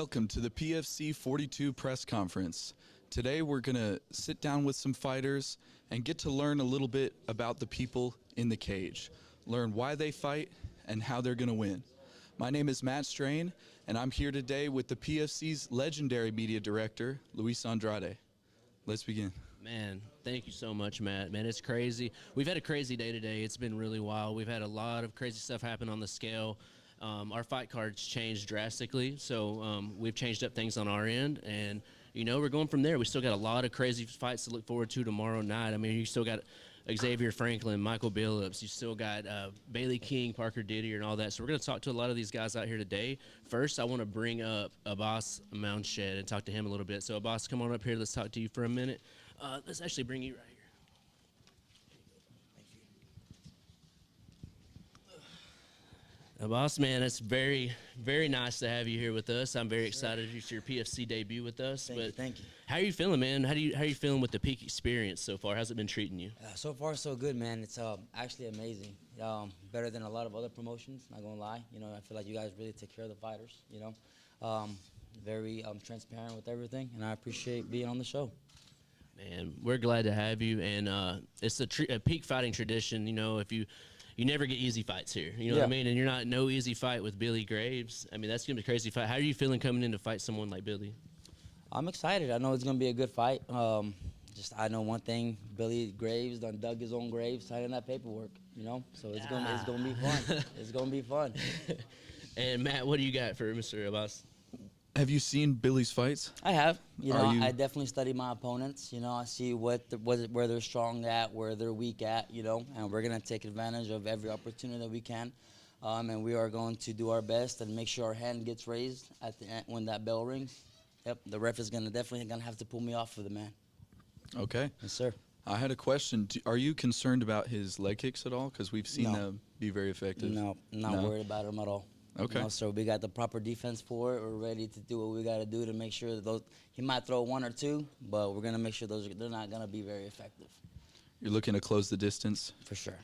Welcome to the PFC 42 press conference. Today we're going to sit down with some fighters and get to learn a little bit about the people in the cage, learn why they fight and how they're going to win. My name is Matt Strain, and I'm here today with the PFC's legendary media director, Luis Andrade. Let's begin. Man, thank you so much, Matt. Man, it's crazy. We've had a crazy day today. It's been really wild. We've had a lot of crazy stuff happen on the scale. Our fight cards changed drastically, so we've changed up things on our end, and, you know, we're going from there. We still got a lot of crazy fights to look forward to tomorrow night. I mean, you still got Xavier Franklin, Michael Billups. You still got Bailey King, Parker Didier, and all that. So we're going to talk to a lot of these guys out here today. First, I want to bring up Aboss Munted and talk to him a little bit. So, Aboss, come on up here. Let's talk to you for a minute. Let's actually bring you right here. Aboss, man, it's very, very nice to have you here with us. I'm very excited. It's your PFC debut with us. Thank you. How are you feeling, man? How are you feeling with the peak experience so far? How's it been treating you? So far, so good, man. It's actually amazing. Better than a lot of other promotions, not gonna lie. You know, I feel like you guys really take care of the fighters, you know. Very transparent with everything, and I appreciate being on the show. Man, we're glad to have you, and it's a peak fighting tradition. You know, if you never get easy fights here, you know what I mean? And you're not no easy fight with Billy Graves. I mean, that's gonna be a crazy fight. How are you feeling coming in to fight someone like Billy? I'm excited. I know it's gonna be a good fight. I know one thing: Billy Graves done dug his own grave signing that paperwork. You know, so it's gonna be fun. It's gonna be fun. And Matt, what do you got for Mr. Aboss? Have you seen Billy's fights? I have. You know, I definitely study my opponents. You know, I see where they're strong at, where they're weak at, you know, and we're going to take advantage of every opportunity that we can. And we are going to do our best and make sure our hand gets raised at the end when that bell rings. Yep, the ref is definitely going to have to pull me off of the man. Okay. Yes, sir. I had a question. Are you concerned about his leg kicks at all? Because we've seen them be very effective. No, not worried about him at all. Okay. You know, so we got the proper defense for it. We're ready to do what we got to do to make sure that he might throw one or two, but we're going to make sure they're not going to be very effective. You're looking to close the distance? For sure.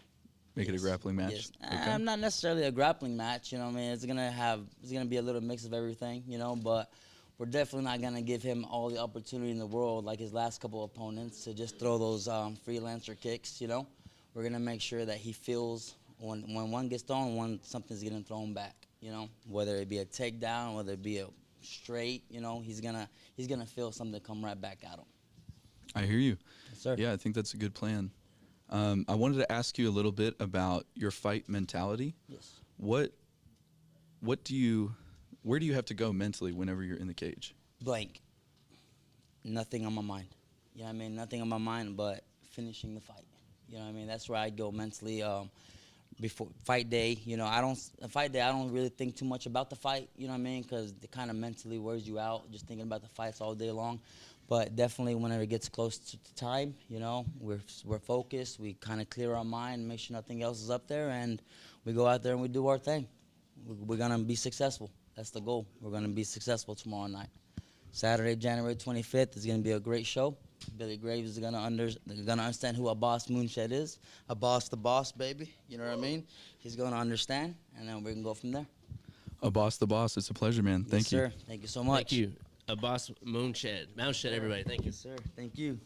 Make it a grappling match? Yes. Okay. I'm not necessarily a grappling match, you know what I mean? It's going to be a little mix of everything, you know, but we're definitely not going to give him all the opportunity in the world like his last couple opponents to just throw those freelancer kicks, you know? We're going to make sure that he feels when one gets thrown, something's getting thrown back. You know, whether it be a takedown, whether it be a straight, you know, he's gonna feel something come right back at him. I hear you. Yes, sir. Yeah, I think that's a good plan. I wanted to ask you a little bit about your fight mentality. Yes. Where do you have to go mentally whenever you're in the cage? Blank. Nothing on my mind. You know what I mean? Nothing on my mind but finishing the fight. You know what I mean? That's where I go mentally. Before fight day, you know, I don't really think too much about the fight, you know what I mean, because it kind of mentally wears you out just thinking about the fights all day long. But definitely whenever it gets close to time, you know, we're focused, we kind of clear our mind, make sure nothing else is up there, and we go out there and we do our thing. We're going to be successful. That's the goal. We're going to be successful tomorrow night. Saturday, January 25th is going to be a great show. Billy Graves is gonna understand who Aboss Munted is. Aboss the boss, baby. You know what I mean? He's gonna understand, and then we can go from there. Aboss the boss. It's a pleasure, man. Thank you. Sir. Thank you so much. Thank you. Aboss Munted. Munted, everybody. Thank you. Yes, sir. Thank you.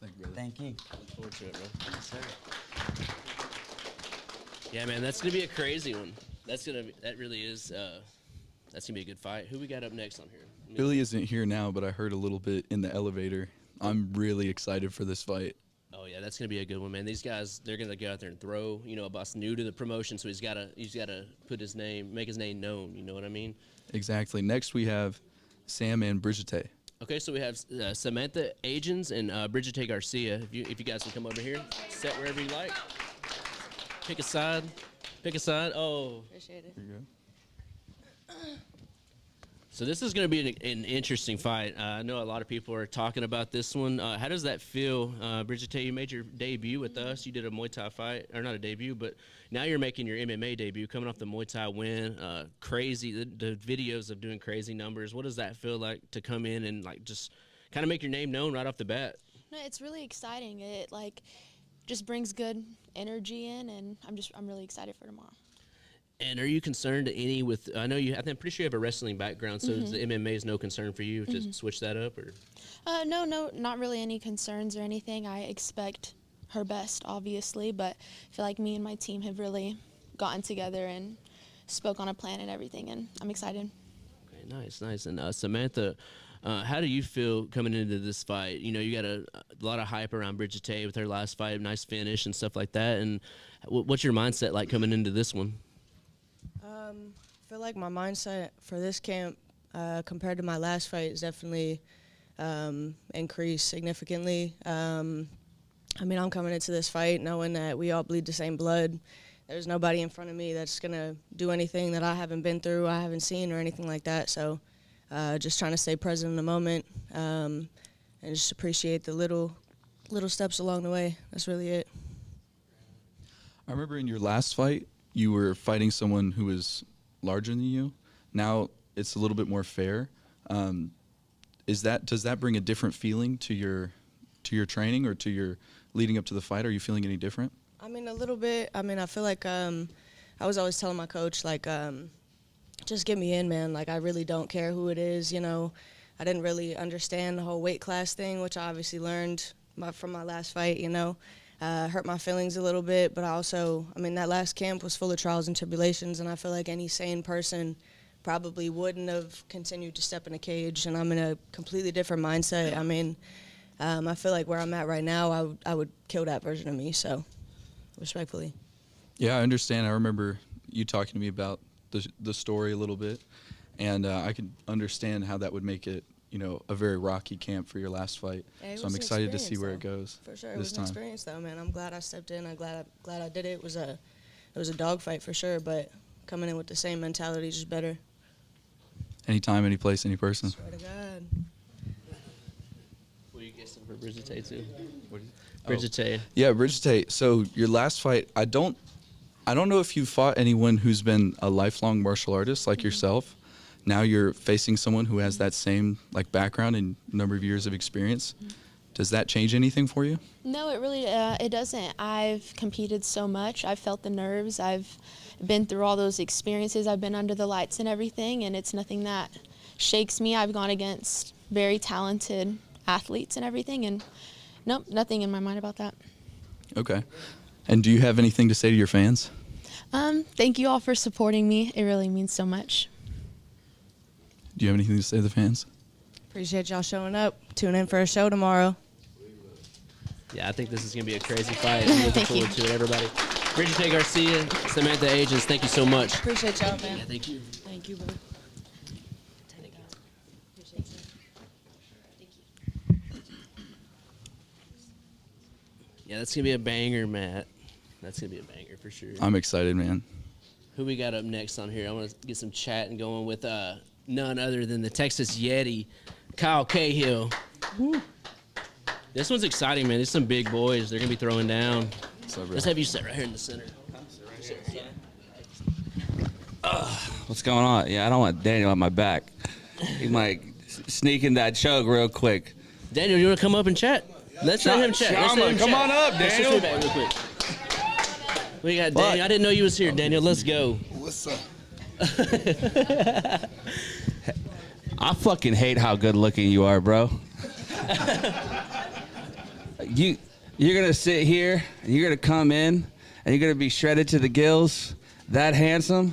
Thank you, brother. Thank you. Look forward to it, bro. Yes, sir. Yeah, man, that's gonna be a crazy one. That really is. That's gonna be a good fight. Who we got up next on here? Billy isn't here now, but I heard a little bit in the elevator. I'm really excited for this fight. Oh yeah, that's gonna be a good one, man. These guys, they're gonna go out there and throw. You know, Aboss new to the promotion, so he's gotta put his name, make his name known. You know what I mean? Exactly. Next we have Sam and Bridget. Okay, so we have Samantha Agans and Bridget Garcia. If you guys can come over here, sit wherever you like. Pick a side. Pick a side. Oh. Appreciate it. Here you go. So this is going to be an interesting fight. I know a lot of people are talking about this one. How does that feel? Bridget, you made your debut with us. You did a Muay Thai fight, or not a debut, but now you're making your MMA debut, coming off the Muay Thai win. Crazy, the videos of doing crazy numbers. What does that feel like to come in and like just kind of make your name known right off the bat? No, it's really exciting. It just brings good energy in, and I'm really excited for tomorrow. And are you concerned any with? I know you. I'm pretty sure you have a wrestling background, so the MMA is no concern for you to switch that up, or? No, not really any concerns or anything. I expect her best, obviously, but I feel like me and my team have really gotten together and spoke on a plan and everything, and I'm excited. Okay, nice. And Samantha, how do you feel coming into this fight? You know, you got a lot of hype around Bridget with her last fight, nice finish and stuff like that. And what's your mindset like coming into this one? I feel like my mindset for this camp compared to my last fight is definitely increased significantly. I mean, I'm coming into this fight knowing that we all bleed the same blood. There's nobody in front of me that's going to do anything that I haven't been through, I haven't seen, or anything like that. So just trying to stay present in the moment and just appreciate the little steps along the way. That's really it. I remember in your last fight, you were fighting someone who was larger than you. Now it's a little bit more fair. Does that bring a different feeling to your training or to your leading up to the fight? Are you feeling any different? I mean, a little bit. I mean, I feel like I was always telling my coach, like, just get me in, man. Like, I really don't care who it is, you know. I didn't really understand the whole weight class thing, which I obviously learned from my last fight, you know. Hurt my feelings a little bit, but I mean, that last camp was full of trials and tribulations, and I feel like any sane person probably wouldn't have continued to step in a cage, and I'm in a completely different mindset. I mean, I feel like where I'm at right now, I would kill that version of me, so respectfully. Yeah, I understand. I remember you talking to me about the story a little bit, and I can understand how that would make it, you know, a very rocky camp for your last fight. Yeah, so I'm excited to see where it goes. For sure, it was an experience, though, man. I'm glad I stepped in. I'm glad I did it. It was a dogfight for sure, but coming in with the same mentality is just better. Anytime, any place, any person. Swear to God. Were you guessing for Bridget too? What Bridget. Yeah, Bridget. So your last fight, I don't know if you fought anyone who's been a lifelong martial artist like yourself. Now you're facing someone who has that same like background and number of years of experience. Does that change anything for you? No, it really it doesn't. I've competed so much. I've felt the nerves. I've been through all those experiences. I've been under the lights and everything, and it's nothing that shakes me. I've gone against very talented athletes and everything, and nope, nothing in my mind about that. Okay. And do you have anything to say to your fans? Thank you all for supporting me. It really means so much. Do you have anything to say to the fans? Appreciate y'all showing up. Tune in for a show tomorrow. Yeah, I think this is going to be a crazy fight. I'm looking forward to it, everybody. Bridget Garcia, Samantha Agans, thank you so much. Appreciate y'all, man. Yeah, thank you. Thank you, bro. Yeah, that's going to be a banger, Matt. That's going to be a banger for sure. I'm excited, man. Who we got up next on here? I want to get some chatting going with none other than the Texas Yeti, Kahill. Woo. This one's exciting, man. There's some big boys. They're going to be throwing down. Let's have you sit right here in the center. What's going on? Yeah, I don't want Daniel on my back. He might sneak in that choke real quick. Daniel, you want to come up and chat? Let's let him chat. Come on up, Daniel. Let's just real quick. We got Daniel. I didn't know you was here, Daniel. Let's go. What's up? I fucking hate how good looking you are, bro. You're gonna sit here and you're gonna come in and you're gonna be shredded to the gills, that handsome,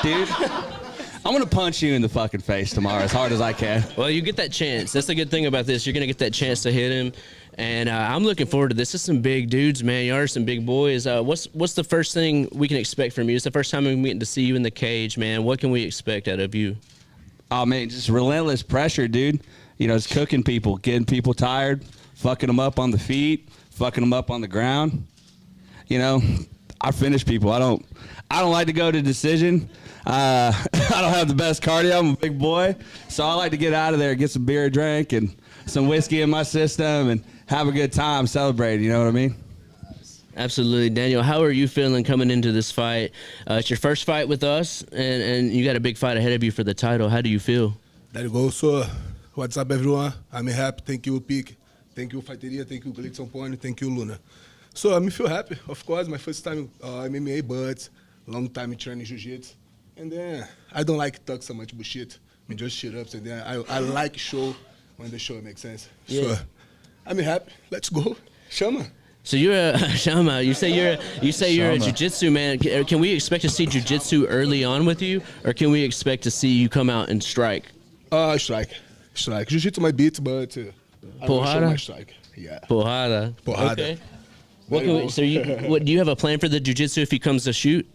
dude. I'm gonna punch you in the fucking face tomorrow as hard as I can. Well, you get that chance. That's the good thing about this. You're gonna get that chance to hit him, and I'm looking forward to this. This is some big dudes, man. You are some big boys. What's the first thing we can expect from you? It's the first time we're getting to see you in the cage, man. What can we expect out of you? Oh man, just relentless pressure, dude. You know, it's cooking people, getting people tired, fucking them up on the feet, fucking them up on the ground. You know, I finish people. I don't like to go to decision. I don't have the best cardio. I'm a big boy, so I like to get out of there, get some beer, drink, and some whiskey in my system, and have a good time celebrating. You know what I mean? Absolutely. Daniel, how are you feeling coming into this fight? It's your first fight with us, and you got a big fight ahead of you for the title. How do you feel? There you go. So, what's up, everyone? I'm happy. Thank you, Pick. Thank you, Fighteria. Thank you, Gleitson Pony. Thank you, Luna. So, I feel happy. Of course, my first time MMA, but long time training jiu-jitsu. And then I don't like talk so much bullshit. I mean, just shit ups. And then I like show when the show makes sense. Yeah. So I'm happy. Let's go. Shama. So you're a Shama. You say you're a Shama. jiu-jitsu man. Can we expect to see jiu-jitsu early on with you, or can we expect to see you come out and strike? Strike. Jiu-jitsu my beat, but I will show my strike. Yeah. Porrada. Okay. What can we, so do you have a plan for the jiu-jitsu if he comes to shoot?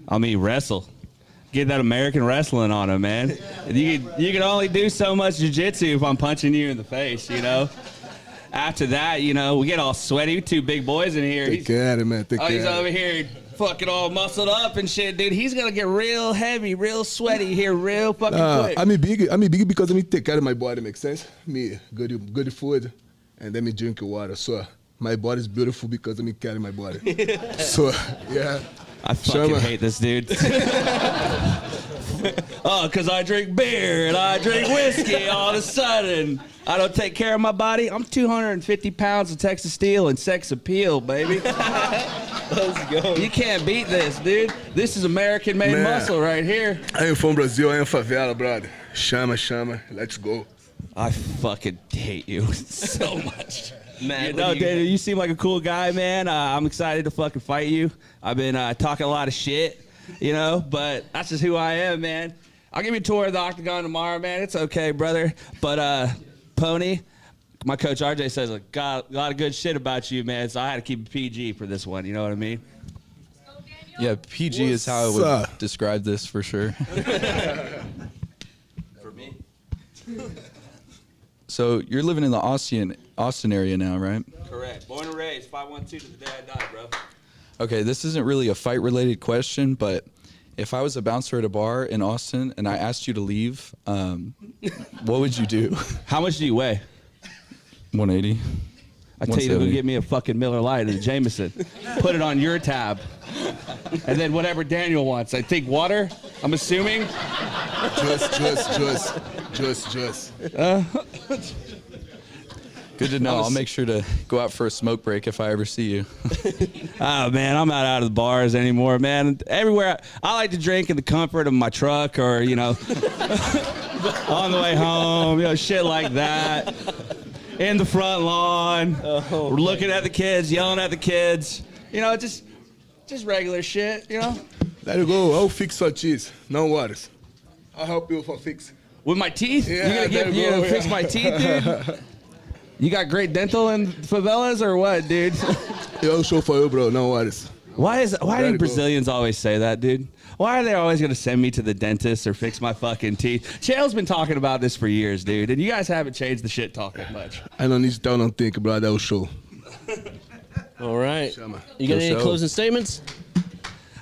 I mean, wrestle. Get that American wrestling on him, man. You can only do so much jiu-jitsu if I'm punching you in the face, you know? After that, you know, we get all sweaty. Two big boys in here. Take care of it, man. Take care. He's over here fucking all muscled up and shit, dude. He's going to get real heavy, real sweaty here real fucking quick. I'm big because I take care of my body, makes sense? Me, good food, and then me drink water. So my body is beautiful because I carry my body. So, yeah. I fucking hate this dude. Oh, because I drink beer and I drink whiskey all of a sudden. I don't take care of my body. I'm 250 pounds of Texas steel and sex appeal, baby. Let's go. You can't beat this, dude. This is American-made muscle right here. I am from Brazil. I am favela, brother. Chama. Let's go. I fucking hate you so much. Man, No, Daniel, you seem like a cool guy, man. I'm excited to fucking fight you. I've been talking a lot of shit, you know, but that's just who I am, man. I'll give you a tour of the Octagon tomorrow, man. It's okay, brother. But, Pony, my coach RJ says a lot of good shit about you, man, so I had to keep it PG for this one, you know what I mean? Yeah, PG is how I would describe this for sure. For me? So you're living in the Austin area now, right? Correct. Born and raised, 512 to the day I died, bro. Okay, this isn't really a fight-related question, but if I was a bouncer at a bar in Austin and I asked you to leave, what would you do? How much do you weigh? 180. I tell you to go get me a fucking Miller Lite and a Jameson. Put it on your tab. And then whatever Daniel wants. I think water, I'm assuming. Just. Good to know. I'll make sure to go out for a smoke break if I ever see you. Oh, man, I'm not out of the bars anymore, man. Everywhere, I like to drink in the comfort of my truck or, you know, on the way home, you know, shit like that. In the front lawn, we're looking at the kids, yelling at the kids. You know, just regular shit, you know? Let it go. I'll fix your cheese. No worries. I'll help you for fix. With my teeth? Yeah, you gonna fix my teeth, dude? You got great dental in favelas or what, dude? I'll show for you, bro. No worries. Why do Brazilians always say that, dude? Why are they always going to send me to the dentist or fix my fucking teeth? Chael's been talking about this for years, dude, and you guys haven't changed the shit talking much. I don't need to tell nothing, bro. That will show. All right. You got any closing statements?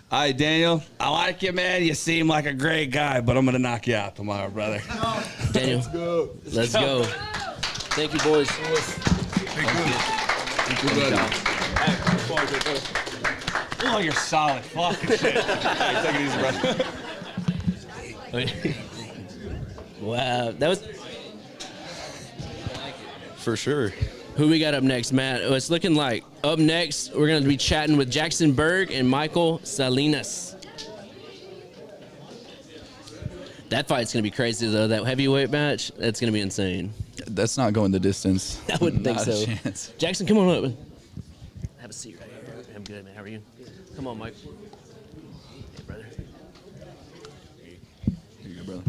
Hi, Daniel. I like you, man. You seem like a great guy, but I'm going to knock you out tomorrow, brother. Daniel, let's go. Thank you, boys. Thank you, brother. Oh, you're solid. Fucking shit. Hey, take it easy, bro. Wow, that was For sure. who we got up next, Matt. It's looking like up next we're going to be chatting with Jackson Berg and Michael Selenas. That fight's going to be crazy, though. That heavyweight match, that's going to be insane. That's not going the distance. I wouldn't think Not so. a chance. Jackson, come on up. Have a seat right here. I'm good, man. How are you? Come on, Mike. Hey, brother. Here you go, brother.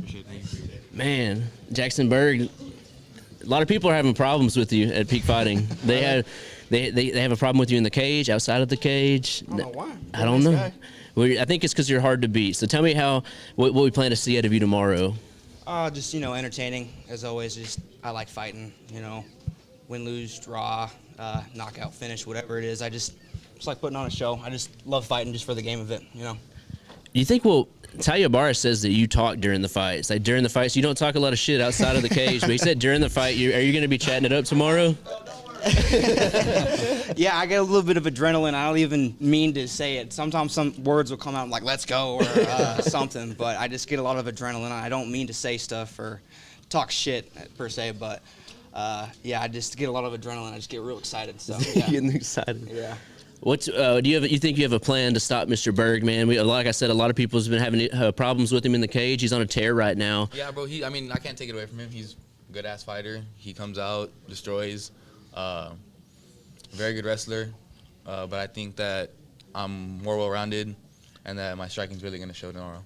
Man, Jackson Berg. A lot of people are having problems with you at Peak Fighting. They have a problem with you in the cage, outside of the cage. I don't know why. I don't know. Well, I think it's because you're hard to beat. So tell me what we plan to see out of you tomorrow. Just, entertaining, as always. Just, I like fighting, win, lose, draw, knockout, finish, whatever it is. It's like putting on a show. I just love fighting just for the game of it, You think, Bara says that you talk during the fights. Like during the fights, you don't talk a lot of shit outside of the cage, but he said during the fight, are you going to be chatting it up tomorrow? Yeah, I get a little bit of adrenaline. I don't even mean to say it. Sometimes some words will come out like, let's go, or something, but I just get a lot of adrenaline. I don't mean to say stuff or talk shit, per se, but, I just get a lot of adrenaline. I just get real excited. So, yeah. Getting excited. Yeah. What's you think you have a plan to stop Mr. Berg, man? Like I said, a lot of people's been having problems with him in the cage. He's on a tear right now. Yeah, bro. I mean, I can't take it away from him. He's a good ass fighter. He comes out, destroys. Very good wrestler. But I think that I'm more well-rounded, and that my striking's really gonna show tomorrow.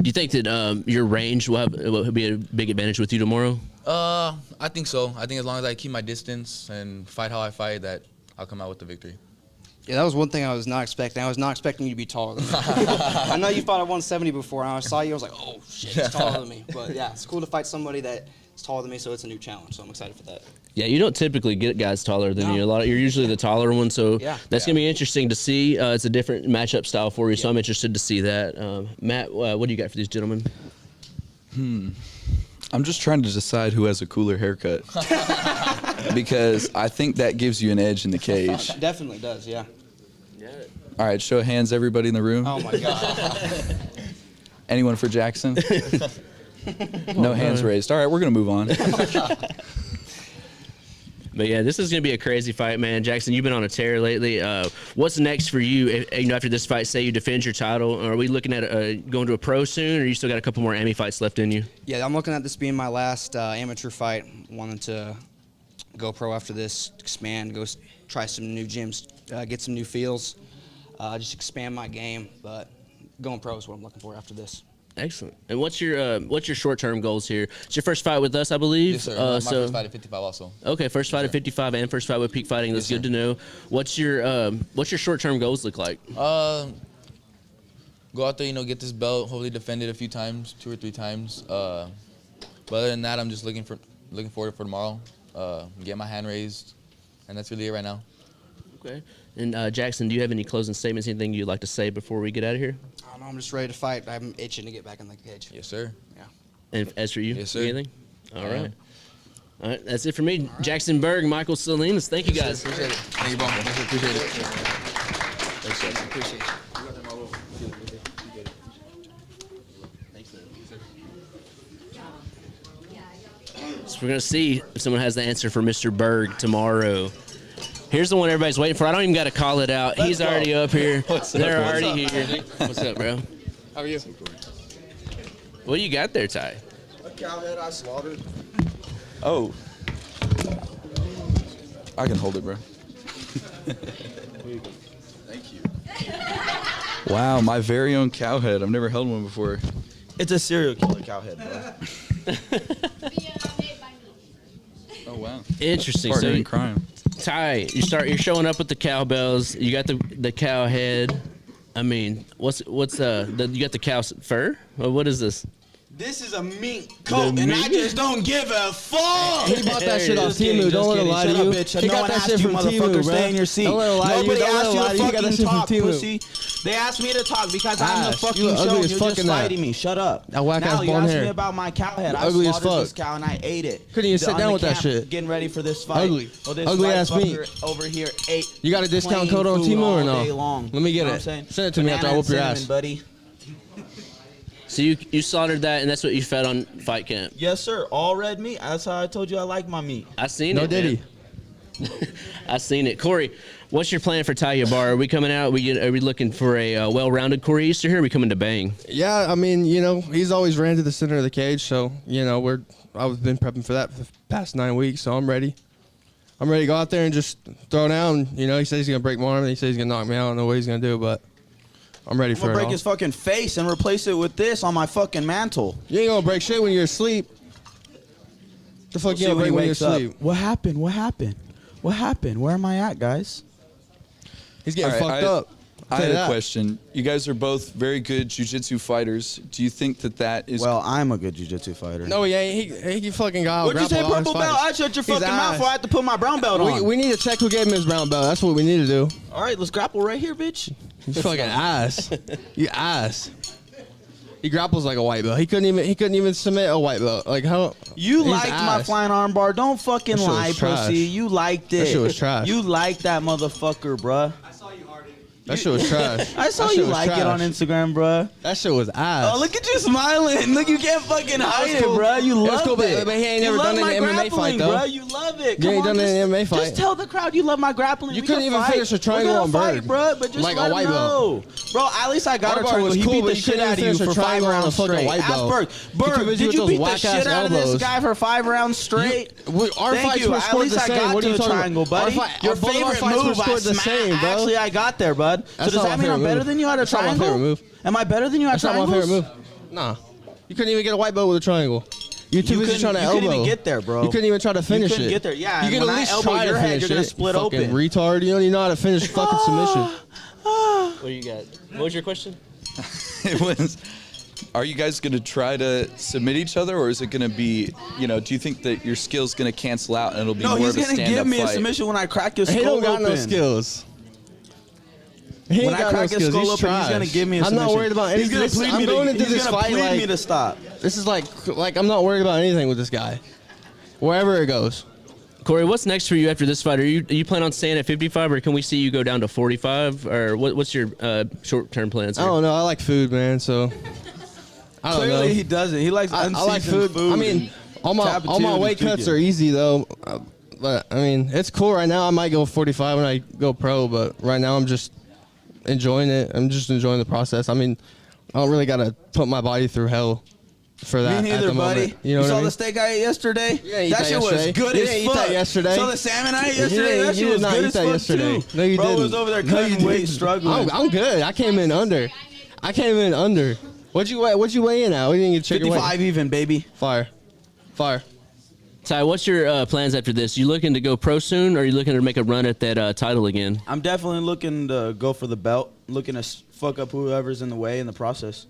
Do you think that your range will be a big advantage with you tomorrow? I think so. I think as long as I keep my distance and fight how I fight, that I'll come out with the victory. Yeah, that was one thing I was not expecting. I was not expecting you to be taller than me. I know you fought at 170 before, and I saw you, I was like, oh, shit, he's taller than me. But, yeah, it's cool to fight somebody that's taller than me, so it's a new challenge, so I'm excited for that. Yeah, you don't typically get guys taller than you. You're usually the taller one, so that's going to be interesting to see. It's a different matchup style for you, so I'm interested to see that. Matt, what do you got for these gentlemen? I'm just trying to decide who has a cooler haircut. Because I think that gives you an edge in the cage. Definitely does, yeah. All right, show of hands, everybody in the room. Oh, my God. Anyone for Jackson? No hands raised. All right, we're going to move on. But yeah, this is going to be a crazy fight, man. Jackson, you've been on a tear lately. What's next for you? After this fight, say you defend your title, are we looking at going to a pro soon, or you still got a couple more Ami fights left in you? Yeah, I'm looking at this being my last amateur fight. Wanting to go pro after this, expand, go try some new gyms, get some new feels, just expand my game. But going pro is what I'm looking for after this. Excellent. And what's your short-term goals here? It's your first fight with us, I believe. Yes, sir. My first fight at 55 also. Okay, first fight at 55 and first fight with Peak Fighting. That's good to know. What's your short-term goals look like? Go out there, get this belt, hopefully defend it a few times, 2 or 3 times. But other than that, I'm just looking forward for tomorrow. Get my hand raised, and that's really it right now. Okay. And Jackson, do you have any closing statements, anything you'd like to say before we get out of here? I don't know, I'm just ready to fight. I'm itching to get back in the cage. Yes, sir. Yeah. And as for you, yes, sir. anything? All right. All right, that's it for me. Jackson Berg, Michael Selenas. Thank you, guys. Appreciate it. Thank you, Bob. Appreciate it. Thanks, sir. Appreciate it. So we're going to see if someone has the answer for Mr. Berg tomorrow. Here's the one everybody's waiting for. I don't even got to call it out. He's already up here. They're already here. What's up, bro? How are you? What do you got there, Ty? A cow head I slaughtered. Oh. I can hold it, bro. Thank you. Wow, my very own cow head. I've never held one before. It's a serial killer cow head, bro. Oh, wow. Interesting. Partner So, in crime. Ty, you're showing up with the cowbells. You got the cow head. I mean, what's you got the cow fur? Well, what is this? This is a mink coat, and I just don't give a fuck. He bought that shit off Temu. Don't let him lie to you. He got that shit from Temu, bro. Stay in your seat. Don't let him lie to you. Nobody asked you to fucking talk, Temu. pussy. They asked me to talk because I'm the fucking you show. ugly And as you're fuck just in that. fighting me. Shut up. That whack ass Now you blonde asked hair. me about my cow head. I Ugly as slaughtered this fuck. cow and I ate it. Couldn't even sit On down the with that camp, shit. Getting ready for this fight. Ugly. Well, this Ugly white ass meat. fucker over here ate. You got a discount plain code on food Temu or all no? day long. Let me get You know it. what I'm saying? Send it to me after I Banana whoop your and ass. cinnamon, buddy. So you slaughtered that, and that's what you fed on fight camp. Yes, sir. All red meat. That's how I told you I like my meat. I seen No it. diddy. I seen it. Corey, what's your plan for Talia Bar? Are we coming out? Are we looking for a well-rounded Corey Easter here? Or are we coming to bang? Yeah, I mean, he's always ran to the center of the cage, so I've been prepping for that for the past 9 weeks, so I'm ready. I'm ready to go out there and just throw down. He says he's gonna break my arm, and he says he's gonna knock me out. I don't know what he's gonna do, but I'm ready I'm for gonna it break all. his fucking face and replace it with this on my fucking mantle. You ain't gonna break shit when you're asleep. The fuck you See gonna break he when you're wakes up. asleep? What happened? What happened? What happened? Where am I at, guys? He's getting All right, fucked up. I Tell had you a that. question. You guys are both very good jiu-jitsu fighters. Do you think that is... Well, I'm a good jiu-jitsu fighter. No, he ain't. He fucking got What'd you say, grappled all his purple belt? fights. I shut your He's fucking mouth ass. before I have to put my brown belt on. We need to check who gave him his brown belt. That's what we need to do. All right, let's grapple right here, bitch. You fucking ass. You ass. He grapples like a white belt. He couldn't even submit a white belt. Like how? You he's liked my ass. flying arm bar. Don't fucking That shit was lie, trash. pussy. You liked it. That shit was trash. You liked that motherfucker, bruh. That shit was trash. I saw That shit you was like it trash. on Instagram, bro. That shit was ass. Oh, look at you smiling. Look, you can't fucking hide it, cool. bro. You It was love cool, but- it. but he ain't You never love done it my in an MMA fight, grappling, though. bro. You love it. You Come ain't on, done it in an MMA Just fight. tell the crowd you love my grappling. You We couldn't can even fight. finish a triangle We're gonna on fight, Berg. bro. But just Like a let white him know. Bro, at least I got a Our bar triangle. was He cool, beat but the you shit couldn't out of you finish a for 5 triangle on a rounds fucking straight. white Ask belt. Berg. You're Berg, too busy did with you those beat the whack-ass shit out of this elbows. guy for 5 rounds straight? Our Thank fights you. were At scored least the I same. got What are to you a talking triangle, about? buddy. Your Both of our favorite fights were move, I scored the same, bro. Actually, I got there, bud. So That's does not that my mean I'm favorite better move. than you at a That's not my triangle? favorite move. Am I better than you at That's not my triangles? favorite move. Nah. You couldn't even get a white belt with a triangle. You're too busy trying to elbow. You couldn't even get there, bro. You couldn't even try to finish couldn't it. get there. Yeah, You and can when at I least elbow try your to head, finish you're gonna it. split Fucking open. retard. You don't even know how to finish fucking submission. What do you got? What was your question? It was, are you guys going to try to submit each other, or is it going to be, do you think that your skill's going to cancel out and it'll be No, more he's of a gonna stand-up give me a fight? submission when I crack your He skull don't got open. no skills. He When ain't I got no crack his skills. skull He's open, he's trash. gonna give me a I'm submission. not worried about He's anything. gonna plead I'm me to- going into he's this gonna fight plead like me to stop. This is like I'm not worried about anything with this guy. Wherever it goes. Corey, what's next for you after this fight? Are you plan on staying at 55, or can we see you go down to 45? Or what's your short-term plans I here? don't know. I like food, man. So I don't Clearly, know. he doesn't. He likes I like unseasoned food. I mean, all my weight cuts are easy though. But I mean, it's cool right now. I might go 45 when I go pro, but right now I'm just enjoying it. I'm just enjoying the process. I mean, I don't really gotta put my body through hell for that. Me at neither, the buddy. moment. You know what saw I mean? the steak I ate yesterday? didn't eat That that shit was yesterday. good You as didn't eat fuck. that yesterday. Saw the salmon I ate You yesterday? didn't- That you shit did was not good eat as that fuck yesterday. too. No, you Bro didn't. was over there No, you cutting weight, didn't. struggling. I'm good. I came in under. What'd you weigh in at? What do you think you check your weight? 55 even, baby. Fire. Ty, what's your plans after this? You looking to go pro soon, or are you looking to make a run at that title again? I'm definitely looking to go for the belt. Looking to fuck up whoever's in the way in the process.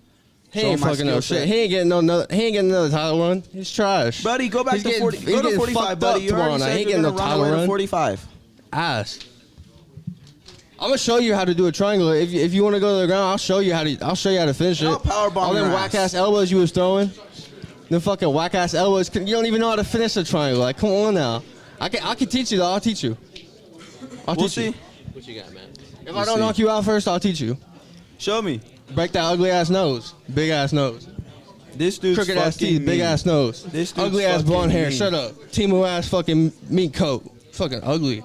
He Show ain't my fucking no skill shit. set. He ain't getting another title run. He's trash. Buddy, go back He's to getting- 40. he's Go to getting 45, fucked buddy. up You tomorrow already night. said He ain't you're getting gonna no run title away to run. 45. Ass. I'm gonna show you how to do a triangle. If you want to go to the ground, I'll show you how to finish it. I'll powerbomb All them your whack ass. ass elbows you was throwing. Them fucking whack ass elbows. You don't even know how to finish a triangle. Like, come on now. I can teach you though. I'll teach you. We'll teach see. you. What you got, man? If I don't knock you out first, I'll teach you. Show me. Break that ugly ass nose. Big ass nose. This dude's Crooked ass fucking teeth, big mean. ass nose. This dude's ugly ass fucking blonde hair. mean. Shut up. Timu ass fucking meat coat. Fucking ugly.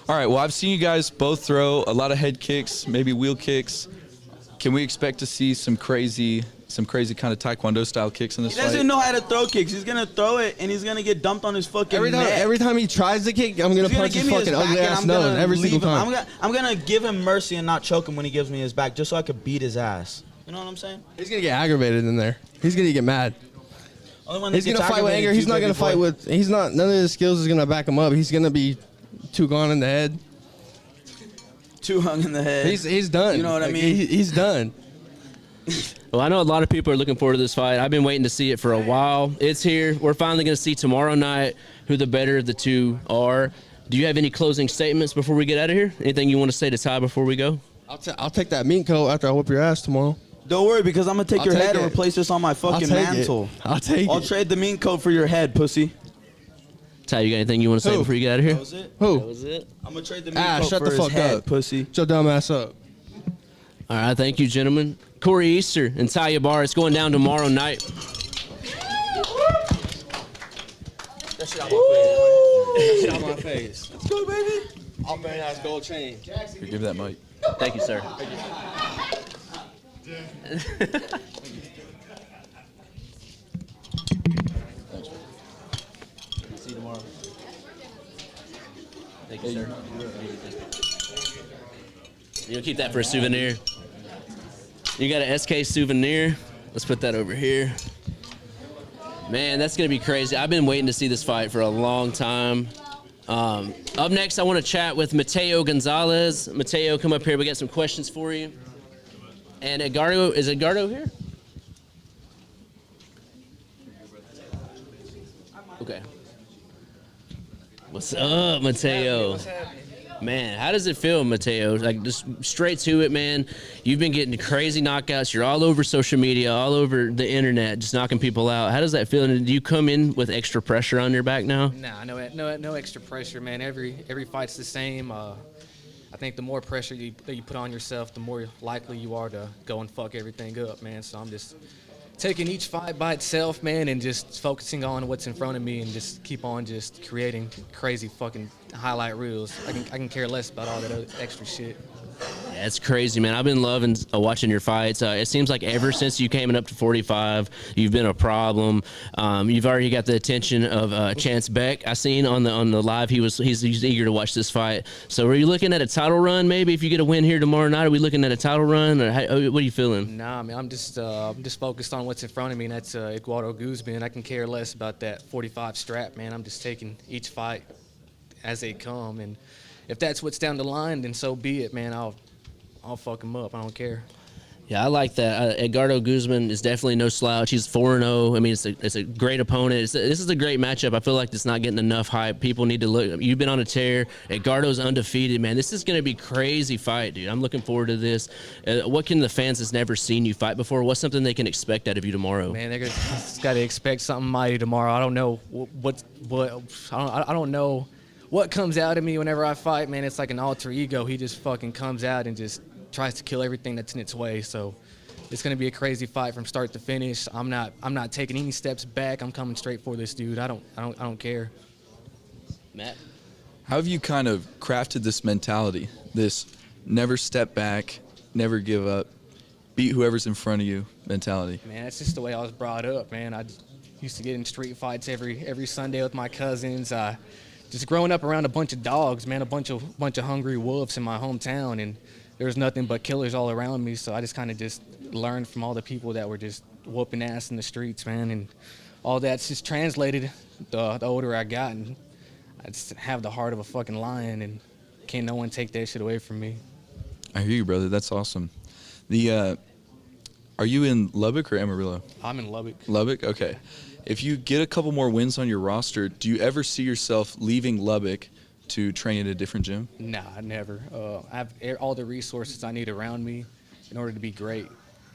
All right, well, I've seen you guys both throw a lot of head kicks, maybe wheel kicks. Can we expect to see some crazy kind of Taekwondo style kicks in this He fight? doesn't know how to throw kicks. He's gonna throw it and he's gonna get dumped on his fucking neck. Every time he tries to kick, I'm gonna He's punch give his me fucking back ugly and ass I'm nose gonna every leave single him. time. I'm gonna give him mercy and not choke him when he gives me his back, just so I could beat his ass. You know what I'm saying? He's gonna get aggravated in there. He's gonna get mad. Only one that He's gonna gets fight with aggravated anger. He's is not you, gonna baby fight boy. with. He's not. None of his skills is gonna back him up. He's gonna be too gone in the head. Too hung in the head. He's done. You know what I Like, mean? He's done. Well, I know a lot of people are looking forward to this fight. I've been waiting to see it for a while. It's here. We're finally going to see tomorrow night who the better of the two are. Do you have any closing statements before we get out of here? Anything you want to say to Ty before we go? I'll take that meat coat after I whip your ass tomorrow. Don't worry, because I'm gonna take I'll your take head and it. replace this on my fucking take it. mantle. I'll take I'll it. trade the mean coat for your head, pussy. Ty, you got anything you want to say Who? before you get out of here? That was it. Who? That was it. I'm gonna trade the mean coat Shut for the his fuck head, up, pussy. Shut your dumb ass up. All right, thank you, gentlemen. Corey Easter and Ty Bara. It's going down tomorrow night. That shit out my face. That shit out my face. Let's go, baby. I'll bring that gold chain. Here, give that mic. Thank you, sir. See you tomorrow. Thank you, sir. You'll keep that for a souvenir. You got an SK souvenir. Let's put that over here. Man, that's going to be crazy. I've been waiting to see this fight for a long time. Up next, I want to chat with Matteo Gonzalez. Matteo, come up here. We got some questions for you. And Edgardo, is Edgardo here? Okay. What's up, Matteo? Man, how does it feel, Matteo? Like, just straight to it, man. You've been getting crazy knockouts. You're all over social media, all over the internet, just knocking people out. How does that feel? And do you come in with extra pressure on your back now? Nah, no extra pressure, man. Every fight's the same. I think the more pressure that you put on yourself, the more likely you are to go and fuck everything up, man. So I'm just taking each fight by itself, man, and just focusing on what's in front of me and just keep on just creating crazy fucking highlight reels. I can care less about all that other extra shit. Yeah, it's crazy, man. I've been loving watching your fights. It seems like ever since you came up to 45, you've been a problem. You've already got the attention of Chance Beck. I seen on the live he's eager to watch this fight. So are you looking at a title run? Maybe if you get a win here tomorrow night, are we looking at a title run? Or what are you feeling? Nah, man, I'm just focused on what's in front of me, and that's Eduardo Guzman. I can care less about that 45 strap, man. I'm just taking each fight as they come, and if that's what's down the line, then so be it, man. I'll fuck him up. I don't care. Yeah, I like that. Edgardo Guzman is definitely no slouch. He's 4-0. I mean, it's a great opponent. This is a great matchup. I feel like it's not getting enough hype. People need to look. You've been on a tear. Edgardo's undefeated, man. This is going to be a crazy fight, dude. I'm looking forward to this. What can the fans that's never seen you fight before, what's something they can expect out of you tomorrow? Man, they're got to expect something mighty tomorrow. I don't know I don't know what comes out of me whenever I fight, man. It's like an alter ego. He just fucking comes out and just tries to kill everything that's in its way. So it's going to be a crazy fight from start to finish. I'm not taking any steps back. I'm coming straight for this dude. I don't care. Matt, how have you kind of crafted this mentality, this never step back, never give up, beat whoever's in front of you mentality? Man, that's just the way I was brought up, man. I used to get in street fights every Sunday with my cousins. Just growing up around a bunch of dogs, man, a bunch of hungry wolves in my hometown, and there was nothing but killers all around me. So I just kind of just learned from all the people that were just whooping ass in the streets, man, and all that's just translated the older I got, and I just have the heart of a fucking lion, and can't no one take that shit away from me. I hear you, brother. That's awesome. Are you in Lubbock or Amarillo? I'm in Lubbock. Lubbock? Okay. If you get a couple more wins on your roster, do you ever see yourself leaving Lubbock to train at a different gym? Nah, never. I have all the resources I need around me in order to be great,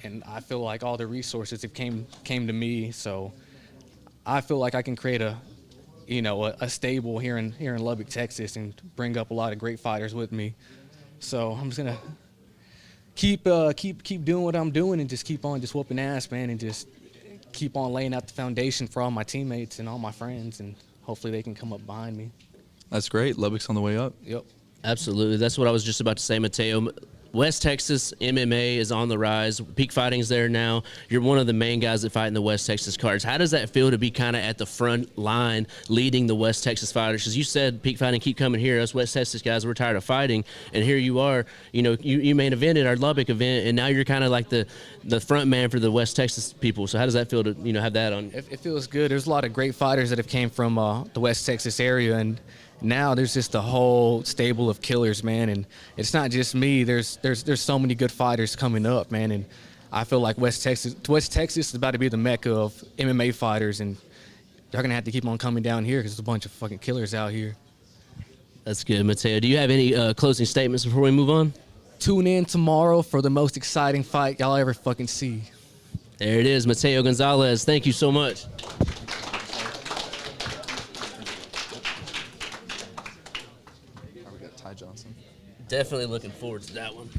and I feel like all the resources have came to me. So I feel like I can create a stable here in Lubbock, Texas, and bring up a lot of great fighters with me. So I'm just gonna keep doing what I'm doing and just keep on just whooping ass, man, and just keep on laying out the foundation for all my teammates and all my friends, and hopefully they can come up behind me. That's great. Lubbock's on the way up. Yep. Absolutely. That's what I was just about to say, Matteo. West Texas MMA is on the rise. Peak Fighting's there now. You're one of the main guys that fight in the West Texas cards. How does that feel to be kind of at the front line leading the West Texas fighters? Because you said Peak Fighting keep coming here. Us West Texas guys, we're tired of fighting. And here you are. You main evented our Lubbock event, and now you're kind of like the front man for the West Texas people. So how does that feel to have that on? It feels good. There's a lot of great fighters that have came from the West Texas area, and now there's just a whole stable of killers, man, and it's not just me. There's so many good fighters coming up, man, and I feel like West Texas is about to be the mecca of MMA fighters, and they're gonna have to keep on coming down here because there's a bunch of fucking killers out here. That's good, Matteo. Do you have any closing statements before we move on? Tune in tomorrow for the most exciting fight y'all ever fucking see. There it is, Matteo Gonzalez. Thank you so much. Johnson. Definitely looking forward to that one.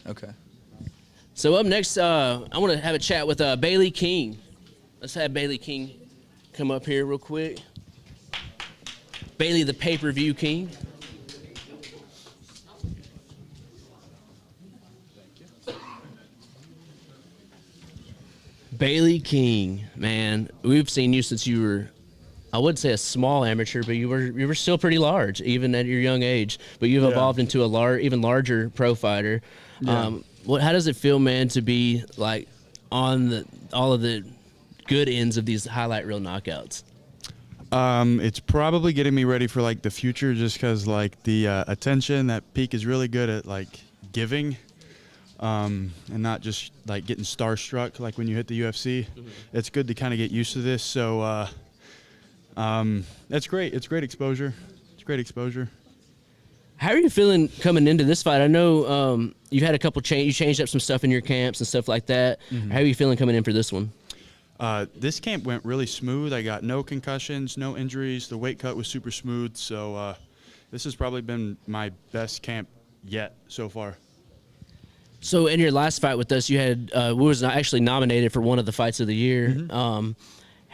Okay. So up next, I want to have a chat with Bailey King. Let's have Bailey King come up here real quick. Bailey, the pay-per-view king. Bailey King, man, we've seen you since you were, I wouldn't say a small amateur, but you were still pretty large, even at your young age. But you've evolved into a even larger pro fighter. Yeah. How does it feel, man, to be like on all of the good ends of these highlight reel knockouts? It's probably getting me ready for like the future, just because like the attention that Peak is really good at like giving, and not just like getting starstruck like when you hit the UFC. Mm-hmm. It's good to kind of get used to this. So. That's great. It's great exposure. It's great exposure. How are you feeling coming into this fight? I know you've had a couple you changed up some stuff in your camps and stuff like that. Mm-hmm. How are you feeling coming in for this one? This camp went really smooth. I got no concussions, no injuries. The weight cut was super smooth. So, this has probably been my best camp yet so far. So in your last fight with us, you had we was actually nominated for one of the fights of the year.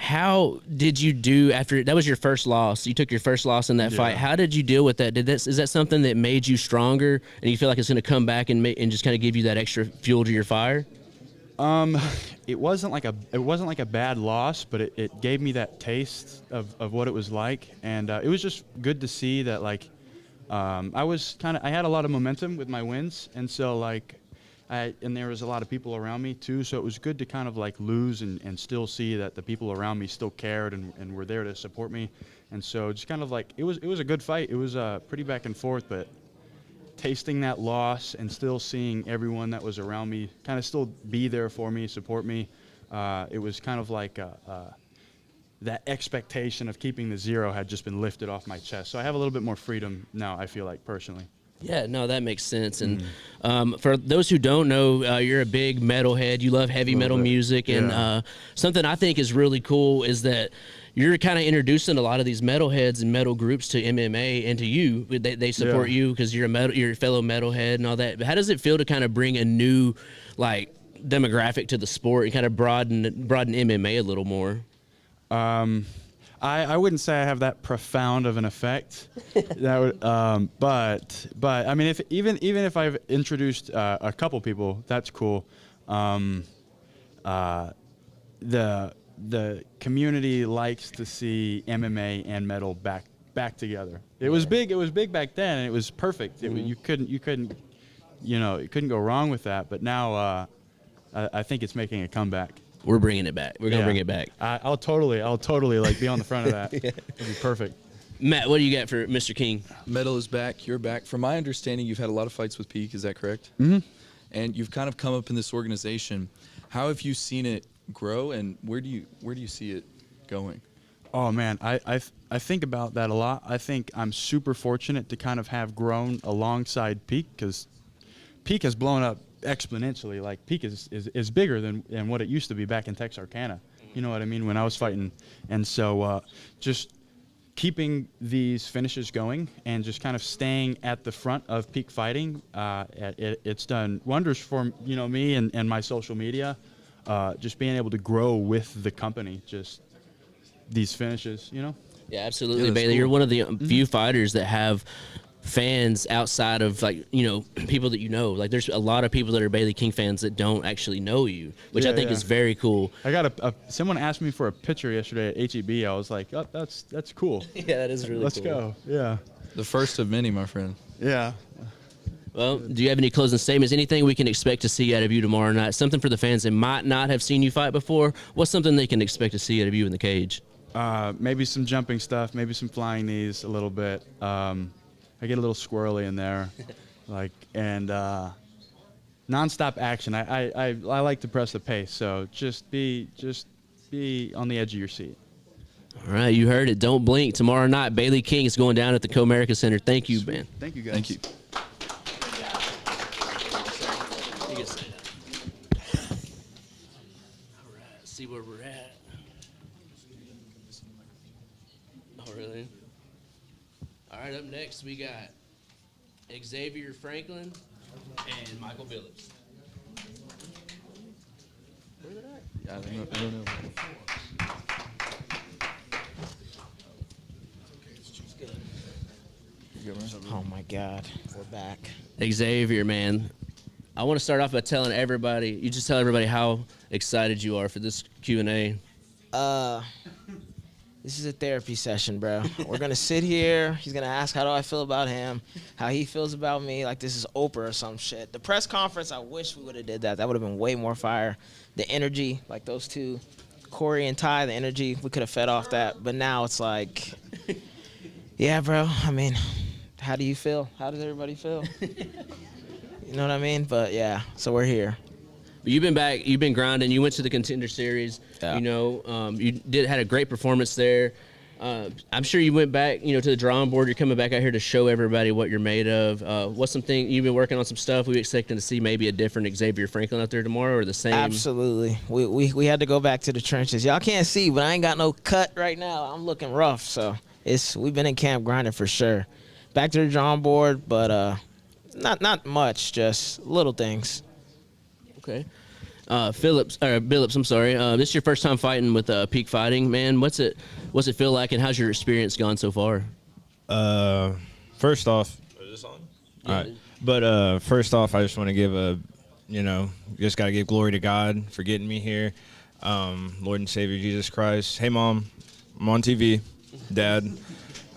How did you do after that was your first loss? You took your first loss in that fight. How did you deal with that? Is that something that made you stronger, and you feel like it's going to come back and just kind of give you that extra fuel to your fire? It wasn't like a bad loss, but it gave me that taste of what it was like, and it was just good to see that like I had a lot of momentum with my wins, and so like. And there was a lot of people around me too, so it was good to kind of like lose and still see that the people around me still cared and were there to support me. And so just kind of like it was a good fight. It was pretty back and forth, but tasting that loss and still seeing everyone that was around me kind of still be there for me, support me. It was kind of like that expectation of keeping the 0 had just been lifted off my chest. So I have a little bit more freedom now, I feel like, personally. Yeah, no, that makes sense. And for those who don't know, you're a big metalhead. You love heavy metal music. And something I think is really cool is that you're kind of introducing a lot of these metalheads and metal groups to MMA and to you. They support you because you're a fellow metalhead and all that. But how does it feel to kind of bring a new like demographic to the sport and kind of broaden MMA a little more? I wouldn't say I have that profound of an effect. That would, but I mean, even if I've introduced a couple people, that's cool. The community likes to see MMA and metal back together. It was big. It was big back then, and it was perfect. You couldn't go wrong with that. But now, I think it's making a comeback. We're bringing it back. We're gonna bring it back. I'll totally like be on the front of that. It'd be perfect. Matt, what do you got for Mr. King? Metal is back. You're back. From my understanding, you've had a lot of fights with Peak. Is that correct? Mm-hmm. And you've kind of come up in this organization. How have you seen it grow, and where do you see it going? Oh man, I think about that a lot. I think I'm super fortunate to kind of have grown alongside Peak, because Peak has blown up exponentially. Like Peak is bigger than what it used to be back in Texarkana. You know what I mean? When I was fighting. And so just keeping these finishes going and just kind of staying at the front of Peak fighting, it's done wonders for me and my social media. Just being able to grow with the company, just these finishes, Yeah, absolutely, Bailey. Cool. You're one of the few fighters that have fans outside of people that like there's a lot of people that are Bailey King fans that don't actually know you, which I think is very cool. I got someone asked me for a picture yesterday at HEB. I was like, oh, that's cool. Yeah, that is really Let's cool. go. Yeah. The first of many, my friend. Yeah. Well, do you have any closing statements? Anything we can expect to see out of you tomorrow night? Something for the fans that might not have seen you fight before? What's something they can expect to see out of you in the cage? Maybe some jumping stuff, maybe some flying knees a little bit. I get a little squirrely in there, and nonstop action. I like to press the pace, so just be on the edge of your seat. All right, you heard it. Don't blink. Tomorrow night, Bailey King is going down at the Comerica Center. Thank you, man. Thank you, guys. Thank you. All right, see where we're at. Oh, really? All right, up next we got Xavier Franklin and Michael Billups. Where are they at? Yeah, I don't know. Oh my God, we're back. Xavier, man, I want to start off by telling everybody. You just tell everybody how excited you are for this Q&A. This is a therapy session, bro. We're going to sit here. He's going to ask how do I feel about him, how he feels about me, like this is Oprah or some shit. The press conference, I wish we would have did that. That would have been way more fire. The energy, like those two, Cory and Ty, the energy, we could have fed off that. But now it's like, yeah, bro, I mean, how do you feel? How does everybody feel? You know what I mean? But, yeah, so we're here. But you've been back. You've been grinding. You went to the Contender Series. Yeah. You had a great performance there. I'm sure you went back, to the drawing board. You're coming back out here to show everybody what you're made of. What's something you've been working on? Some stuff we expecting to see maybe a different Xavier Franklin out there tomorrow, or the same? Absolutely. We had to go back to the trenches. Y'all can't see, but I ain't got no cut right now. I'm looking rough. So we've been in camp grinding for sure. back to the drawing board, but not much, just little things. Okay. Billups, I'm sorry. This is your first time fighting with Peak Fighting, man. What's it feel like, and how's your experience gone so far? First off, is this on? Yeah. All right. But first off, I just want to give just got to give glory to God for getting me here. Lord and Savior Jesus Christ. Hey, Mom, I'm on TV. Dad.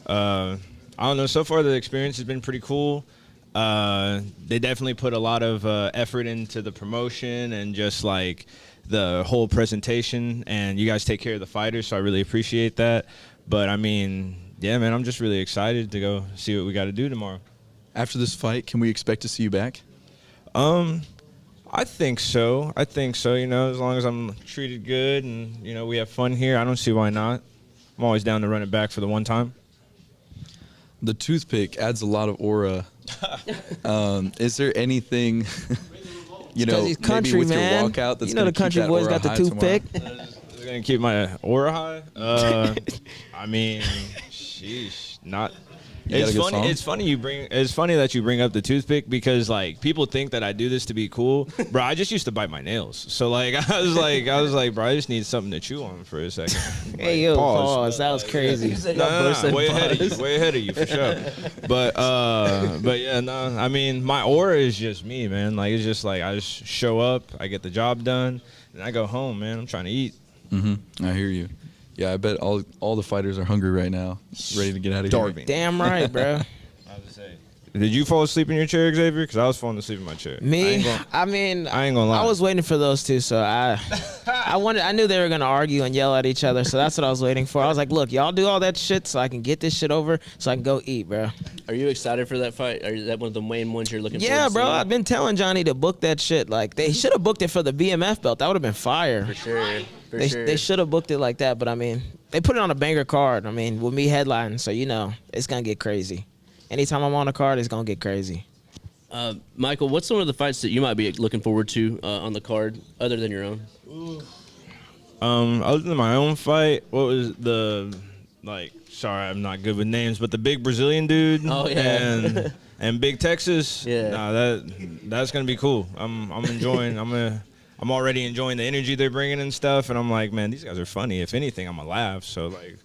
I don't know. So far, the experience has been pretty cool. They definitely put a lot of effort into the promotion and just like the whole presentation, and you guys take care of the fighters, so I really appreciate that. But I mean, yeah, man, I'm just really excited to go see what we got to do tomorrow. After this fight, can we expect to see you back? I think so. As long as I'm treated good and, we have fun here, I don't see why not. I'm always down to run it back for the one time. The toothpick adds a lot of aura. Is there anything, he's country, maybe with man. your walkout that's the country boys got the toothpick. It's going to keep my aura high? I mean, sheesh, not... It's funny that you bring up the toothpick because like people think that I do this to be cool, bro. I just used to bite my nails, so like I was like, bro, I just need something to chew on for a second. Hey, yo, pause. That was crazy. No, way ahead of you for sure. But yeah, no. I mean, my aura is just me, man. Like it's just like I just show up, I get the job done, and I go home, man. I'm trying to eat. I hear you. Yeah, I bet all the fighters are hungry right now, ready to get out of here. Damn right, bro. Did you fall asleep in your chair, Xavier? Because I was falling asleep in my chair. Me? I ain't gonna lie. I was waiting for those two, so I knew they were gonna argue and yell at each other, so that's what I was waiting for. I was like, look, y'all do all that shit so I can get this shit over, so I can go eat, bro. Are you excited for that fight? Is that one of the main ones you're looking for? Yeah, bro. I've been telling Johnny to book that shit. Like they should have booked it for the BMF belt. That would have been fire. For sure. They should have booked it like that, but I mean, they put it on a banger card. I mean, with me headlining, so it's gonna get crazy. Anytime I'm on a card, it's gonna get crazy. Michael, what's some of the fights that you might be looking forward to on the card, other than your own? Other than my own fight, what was sorry, I'm not good with names, but the big Brazilian dude. Oh yeah. And Big Texas. Yeah. Nah, that's gonna be cool. I'm enjoying. I'm already enjoying the energy they're bringing and stuff, and I'm like, man, these guys are funny. If anything, I'm gonna laugh. So like,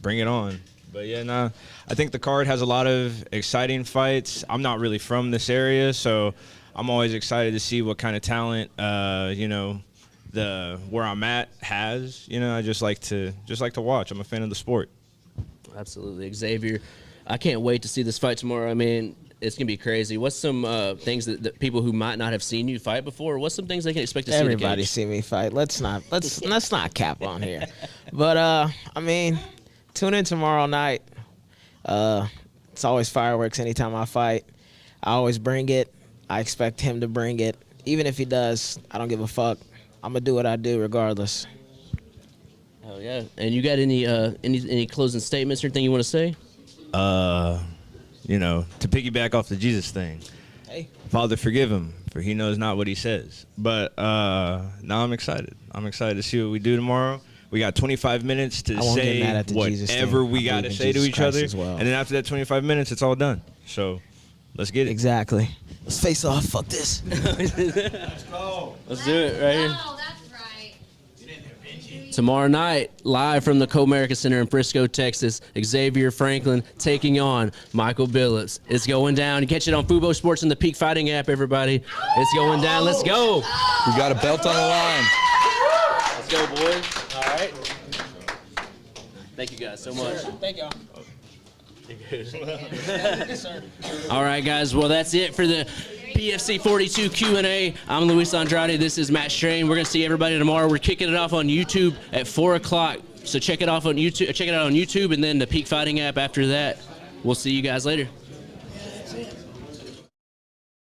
bring it on. But yeah, nah, I think the card has a lot of exciting fights. I'm not really from this area, so I'm always excited to see what kind of talent, where I'm at has. I just like to watch. I'm a fan of the sport. Absolutely, Xavier. I can't wait to see this fight tomorrow. I mean, it's gonna be crazy. What's some things that people who might not have seen you fight before? What's some things they can expect to see? Everybody see me fight. Let's not cap on here. But I mean, tune in tomorrow night. It's always fireworks anytime I fight. I always bring it. I expect him to bring it. Even if he does, I don't give a fuck. I'm gonna do what I do regardless. Oh yeah. And you got any closing statements or anything you want to say? To piggyback off the Jesus thing. Hey. Father, forgive him, for he knows not what he says. But now I'm excited. I'm excited to see what we do tomorrow. We got 25 minutes to say whatever we got to say to each other. And then after that 25 minutes, it's all done. So let's get it. Exactly. Let's face off. Fuck this. Let's go. Let's do it right here. Tomorrow night, live from the Comerica Center in Frisco, Texas, Xavier Franklin taking on Michael Billups. It's going down. You catch it on Fubo Sports and the Peak Fighting app, everybody. It's going down. Let's go. We got a belt on the line. Let's go, boys. All right. Thank you guys so much. Thank y'all. All right, guys. Well, that's it for the PFC 42 Q&A. I'm Luis Andrade. This is Matt Strain. We're gonna see everybody tomorrow. We're kicking it off on YouTube at 4 o'clock. So check it out on YouTube, and then the Peak Fighting app after that. We'll see you guys later.